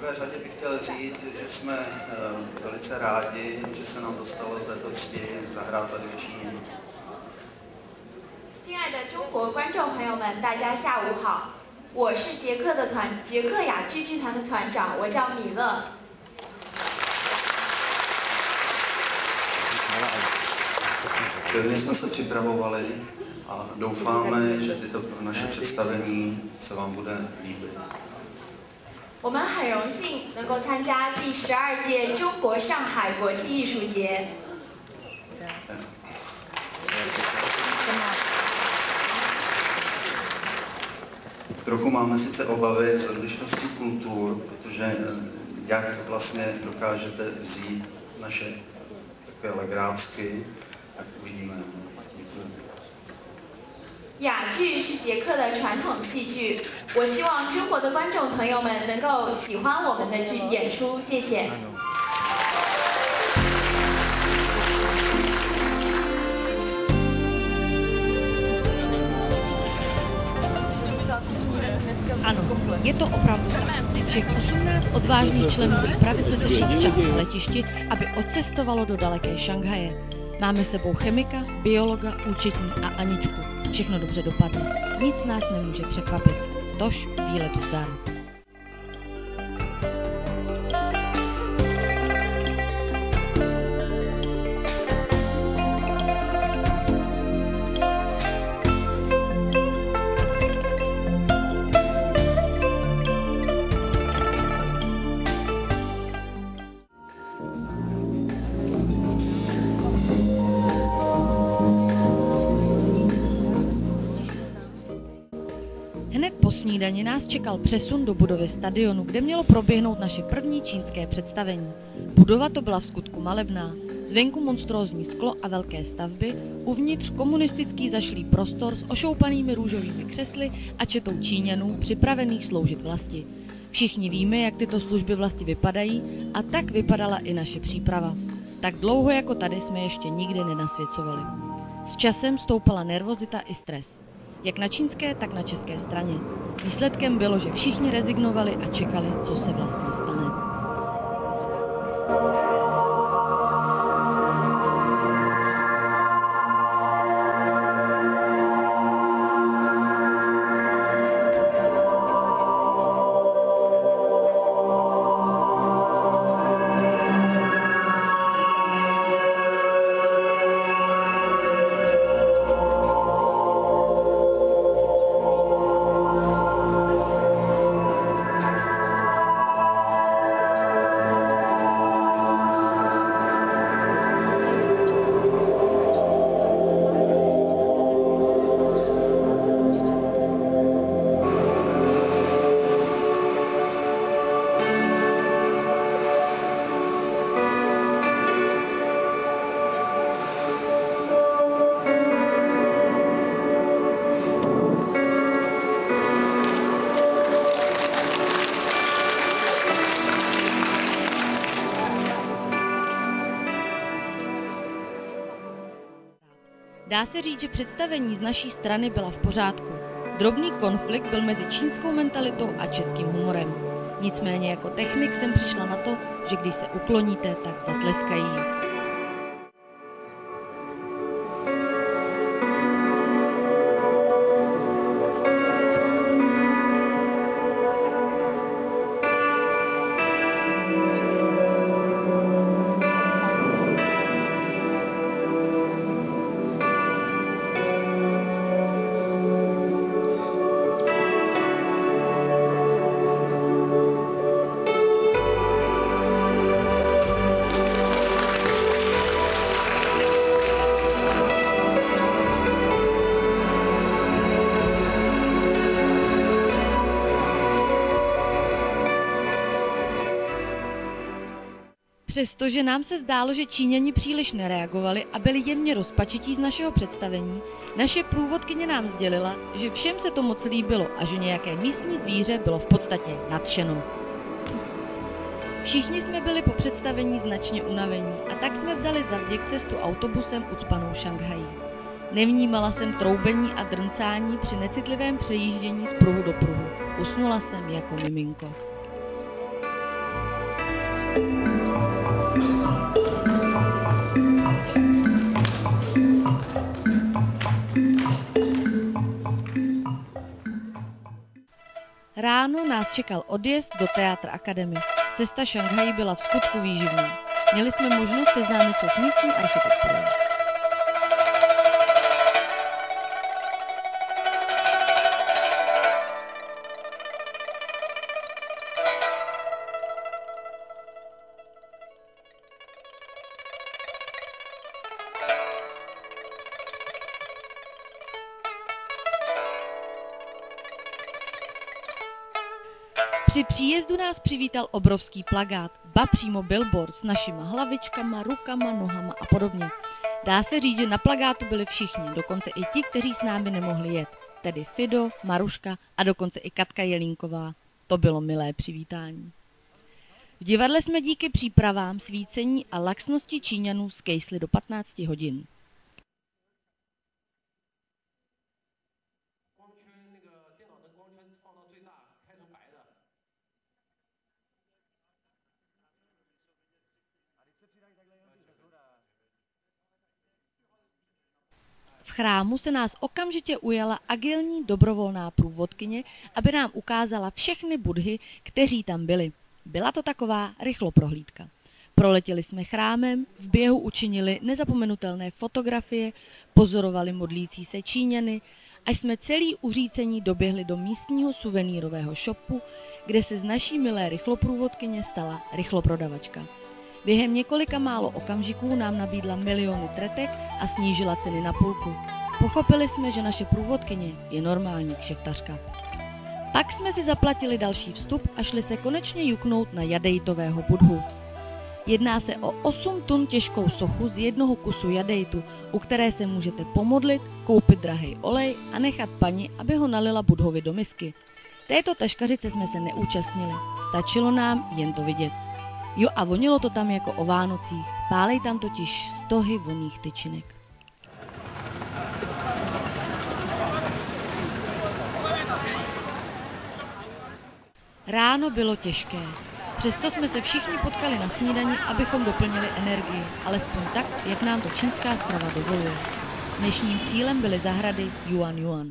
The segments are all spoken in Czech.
prvé řadě bych chtěl říct, že jsme velice rádi, že se nám dostalo této cti zahrát tady v Číně. 亲爱的中国观众朋友们，大家下午好！我是捷克雅剧剧团的团长，我叫米勒。Pevně jsme se připravovali a doufáme, že tyto naše představení se vám bude líbit. 我们很荣幸能够参加第12届中国上海国际艺术节。 Trochu máme sice obavy z odlišnosti kultur, protože jak vlastně dokážete vzít naše takové legrácky, tak uvidíme. Děkuji. 雅剧是捷克的传统戏剧，我希望中国的观众朋友们能够喜欢我们的演出，谢谢。 Ano, je to opravdu tak. Všech 18 odvážných členů výpravy se sešlo včas na letišti, aby odcestovalo do daleké Šanghaje. Máme sebou chemika, biologa, účetní a Aničku. Všechno dobře dopadne. Nic nás nemůže překvapit. Tož výletu zdar. Hned po snídani nás čekal přesun do budovy stadionu, kde mělo proběhnout naše první čínské představení. Budova to byla vskutku malebná, zvenku monstrózní sklo a velké stavby, uvnitř komunistický zašlý prostor s ošoupanými růžovými křesly a četou Číňanů připravených sloužit vlasti. Všichni víme, jak tyto služby vlasti vypadají, a tak vypadala i naše příprava. Tak dlouho jako tady jsme ještě nikdy nenasvěcovali. S časem stoupala nervozita i stres. Jak na čínské, tak na české straně. Výsledkem bylo, že všichni rezignovali a čekali, co se vlastně stane. Dá se říct, že představení z naší strany byla v pořádku. Drobný konflikt byl mezi čínskou mentalitou a českým humorem. Nicméně jako technik jsem přišla na to, že když se ukloníte, tak zatleskají. Přestože nám se zdálo, že Číňani příliš nereagovali a byli jemně rozpačití z našeho představení, naše průvodkyně nám sdělila, že všem se to moc líbilo a že nějaké místní zvíře bylo v podstatě nadšeno. Všichni jsme byli po představení značně unavení a tak jsme vzali za vděk cestu autobusem ucpanou Šanghají. Nevnímala jsem troubení a drncání při necitlivém přejíždění z pruhu do pruhu. Usnula jsem jako miminko. Ráno nás čekal odjezd do Teatr Akademie. Cesta Šanghaji byla v skutku výživnou. Měli jsme možnost seznámit se s místní architekturou. Při příjezdu nás přivítal obrovský plakát, ba přímo billboard s našima hlavičkama, rukama, nohama a podobně. Dá se říct, že na plakátu byli všichni, dokonce i ti, kteří s námi nemohli jet, tedy Fido, Maruška a dokonce i Katka Jelínková. To bylo milé přivítání. V divadle jsme díky přípravám, svícení a laxnosti Číňanů skejsli do 15 hodin. V chrámu se nás okamžitě ujala agilní dobrovolná průvodkyně, aby nám ukázala všechny budhy, kteří tam byli. Byla to taková rychloprohlídka. Proletěli jsme chrámem, v běhu učinili nezapomenutelné fotografie, pozorovali modlící se Číňany, až jsme celý uřícení doběhli do místního suvenýrového shopu, kde se z naší milé rychloprůvodkyně stala rychloprodavačka. Během několika málo okamžiků nám nabídla miliony tretek a snížila ceny na půlku. Pochopili jsme, že naše průvodkyně je normální kšeftařka. Pak jsme si zaplatili další vstup a šli se konečně juknout na jadejtového budhu. Jedná se o 8 tun těžkou sochu z jednoho kusu jadejtu, u které se můžete pomodlit, koupit drahý olej a nechat paní, aby ho nalila budhovi do misky. Této taškařice jsme se neúčastnili, stačilo nám jen to vidět. Jo, a vonilo to tam jako o Vánocích, pálej tam totiž stohy vonných tyčinek. Ráno bylo těžké, přesto jsme se všichni potkali na snídani, abychom doplnili energii, alespoň tak, jak nám to čínská strava dovoluje. Dnešním cílem byly zahrady Yuan Yuan.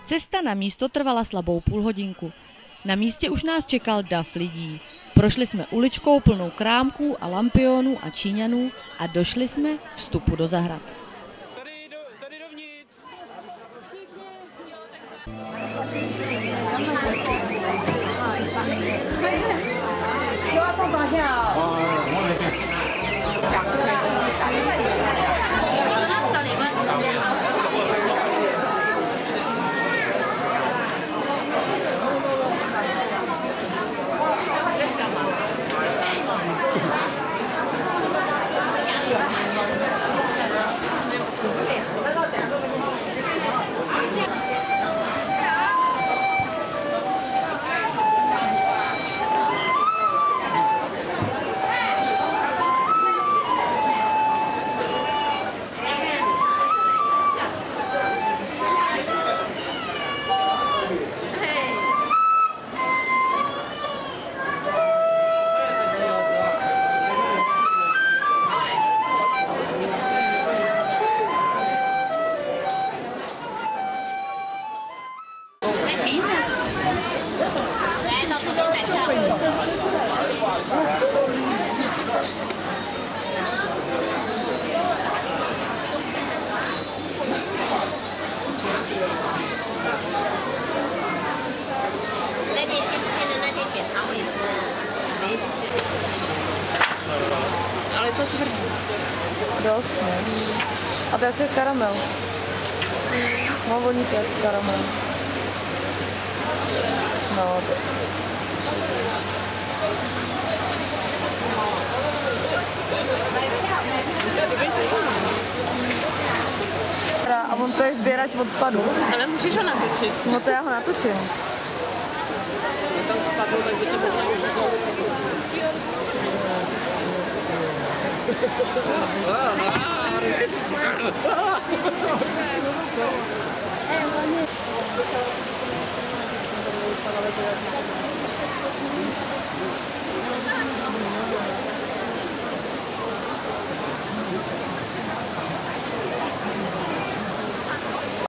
Cesta na místo trvala slabou půlhodinku. Na místě už nás čekal dav lidí. Prošli jsme uličkou plnou krámků a lampionů a Číňanů a došli jsme k vstupu do zahrad. Tady dovnitř! Ale to tvrdý. Dost, ne? A to je asi karamel. No, voní to je karamel. No, to... A on to je sběrač odpadu. Ale můžeš ho natočit. No to já ho natočím. Tam spadl, tak by to možná užilo.